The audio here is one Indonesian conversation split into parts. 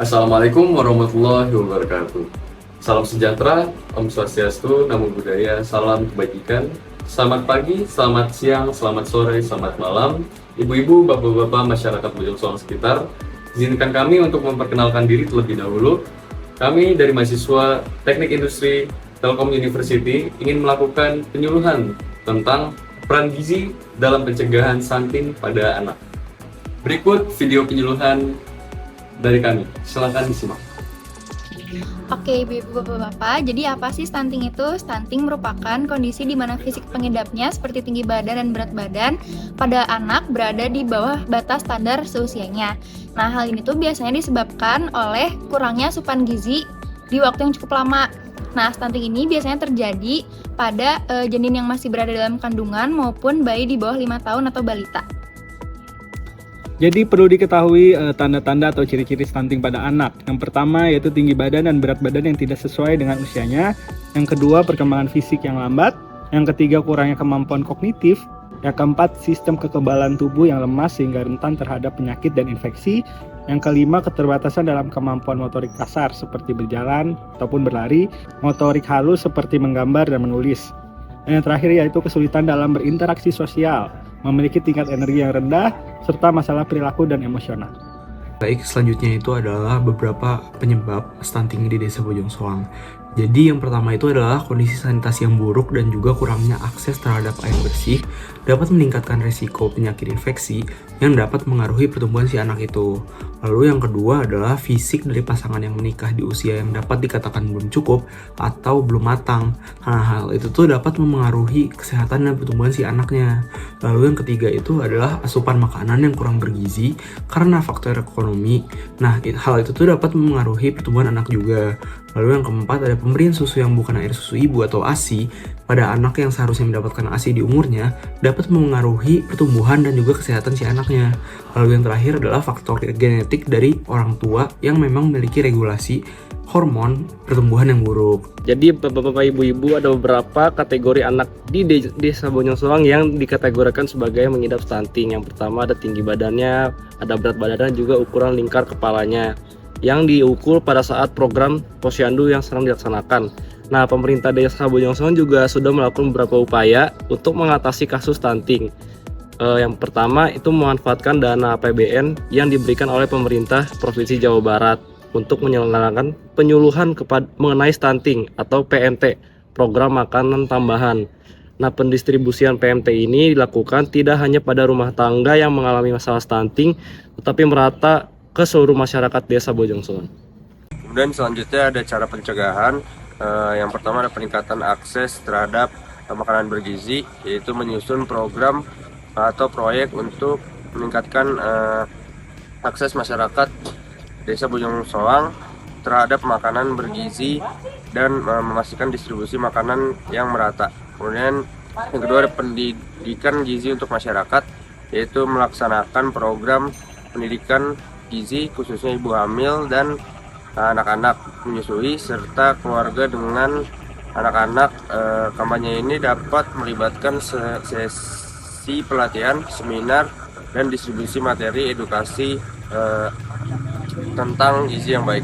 Assalamualaikum warahmatullahi wabarakatuh. Salam sejahtera, Om Swastiastu, Namo Buddhaya, salam kebajikan. Selamat pagi, selamat siang, selamat sore, selamat malam, ibu-ibu, bapak-bapak, masyarakat Bojong Soang sekitar. Izinkan kami untuk memperkenalkan diri terlebih dahulu. Kami dari mahasiswa Teknik Industri Telkom University ingin melakukan penyuluhan tentang peran gizi dalam pencegahan stunting pada anak. Berikut video penyuluhan dari kami, silakan disimak. Oke, ibu-ibu, bapak-bapak, jadi apa sih stunting itu? Stunting merupakan kondisi di mana fisik pengidapnya seperti tinggi badan dan berat badan pada anak berada di bawah batas standar seusianya. Nah, hal ini tuh biasanya disebabkan oleh kurangnya asupan gizi di waktu yang cukup lama. Nah, stunting ini biasanya terjadi pada janin yang masih berada dalam kandungan maupun bayi di bawah 5 tahun atau balita. Jadi perlu diketahui tanda-tanda atau ciri-ciri stunting pada anak. Yang pertama yaitu tinggi badan dan berat badan yang tidak sesuai dengan usianya. Yang kedua, perkembangan fisik yang lambat. Yang ketiga, kurangnya kemampuan kognitif. Yang keempat, sistem kekebalan tubuh yang lemah sehingga rentan terhadap penyakit dan infeksi. Yang kelima, keterbatasan dalam kemampuan motorik kasar seperti berjalan ataupun berlari, motorik halus seperti menggambar dan menulis. Dan yang terakhir yaitu kesulitan dalam berinteraksi sosial, memiliki tingkat energi yang rendah, serta masalah perilaku dan emosional. Baik, selanjutnya itu adalah beberapa penyebab stunting di Desa Bojong Soang. Jadi yang pertama itu adalah kondisi sanitasi yang buruk dan juga kurangnya akses terhadap air bersih dapat meningkatkan risiko penyakit infeksi yang dapat mengaruhi pertumbuhan si anak itu. Lalu yang kedua adalah fisik dari pasangan yang menikah di usia yang dapat dikatakan belum cukup atau belum matang. Nah, hal itu tuh dapat memengaruhi kesehatan dan pertumbuhan si anaknya. Lalu yang ketiga itu adalah asupan makanan yang kurang bergizi karena faktor ekonomi. Nah, hal itu tuh dapat memengaruhi pertumbuhan anak juga. Lalu yang keempat ada pemberian susu yang bukan air susu ibu atau ASI pada anak yang seharusnya mendapatkan ASI di umurnya dapat memengaruhi pertumbuhan dan juga kesehatan si anaknya. Lalu yang terakhir adalah faktor genetik dari orang tua yang memang memiliki regulasi hormon pertumbuhan yang buruk. Jadi bapak-bapak ibu-ibu ada beberapa kategori anak di Desa Bojong Soang yang dikategorikan sebagai mengidap stunting. Yang pertama ada tinggi badannya, ada berat badannya, juga ukuran lingkar kepalanya yang diukur pada saat program posyandu yang sedang dilaksanakan. Nah, pemerintah Desa Bojong Soang juga sudah melakukan beberapa upaya untuk mengatasi kasus stunting. Yang pertama itu memanfaatkan dana APBN yang diberikan oleh pemerintah Provinsi Jawa Barat untuk menyelenggarakan penyuluhan mengenai stunting atau PMT, program makanan tambahan. Nah, pendistribusian PMT ini dilakukan tidak hanya pada rumah tangga yang mengalami masalah stunting, tetapi merata ke seluruh masyarakat Desa Bojong Soang. Kemudian selanjutnya ada cara pencegahan. Yang pertama ada peningkatan akses terhadap makanan bergizi, yaitu menyusun program atau proyek untuk meningkatkan akses masyarakat Desa Bojong Soang terhadap makanan bergizi dan memastikan distribusi makanan yang merata. Kemudian yang kedua ada pendidikan gizi untuk masyarakat, yaitu melaksanakan program pendidikan gizi khususnya ibu hamil dan anak-anak menyusui serta keluarga dengan anak-anak. Kampanye ini dapat melibatkan sesi pelatihan, seminar, dan distribusi materi edukasi tentang gizi yang baik.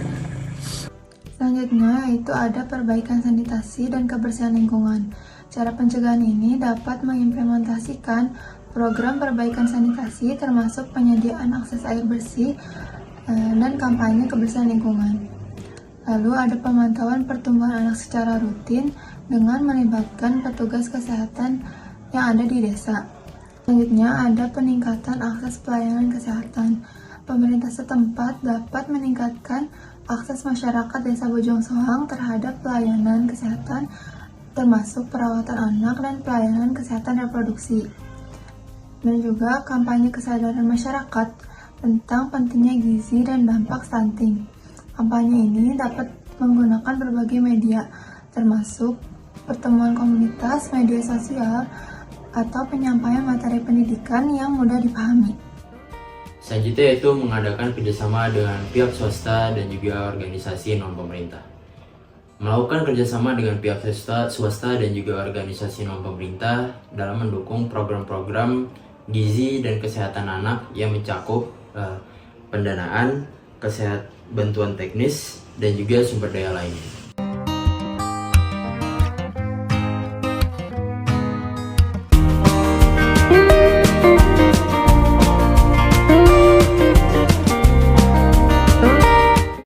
Selanjutnya itu ada perbaikan sanitasi dan kebersihan lingkungan. Cara pencegahan ini dapat mengimplementasikan program perbaikan sanitasi termasuk penyediaan akses air bersih dan kampanye kebersihan lingkungan. Lalu ada pemantauan pertumbuhan anak secara rutin dengan melibatkan petugas kesehatan yang ada di desa. Selanjutnya ada peningkatan akses pelayanan kesehatan. Pemerintah setempat dapat meningkatkan akses masyarakat Desa Bojong Soang terhadap pelayanan kesehatan termasuk perawatan anak dan pelayanan kesehatan reproduksi. Dan juga kampanye kesadaran masyarakat tentang pentingnya gizi dan dampak stunting. Kampanye ini dapat menggunakan berbagai media, termasuk pertemuan komunitas, media sosial, atau penyampaian materi pendidikan yang mudah dipahami. Selanjutnya yaitu mengadakan kerjasama dengan pihak swasta dan juga organisasi non-pemerintah. Melakukan kerjasama dengan pihak swasta dan juga organisasi non-pemerintah dalam mendukung program-program gizi dan kesehatan anak yang mencakup pendanaan, bantuan teknis, dan juga sumber daya lainnya.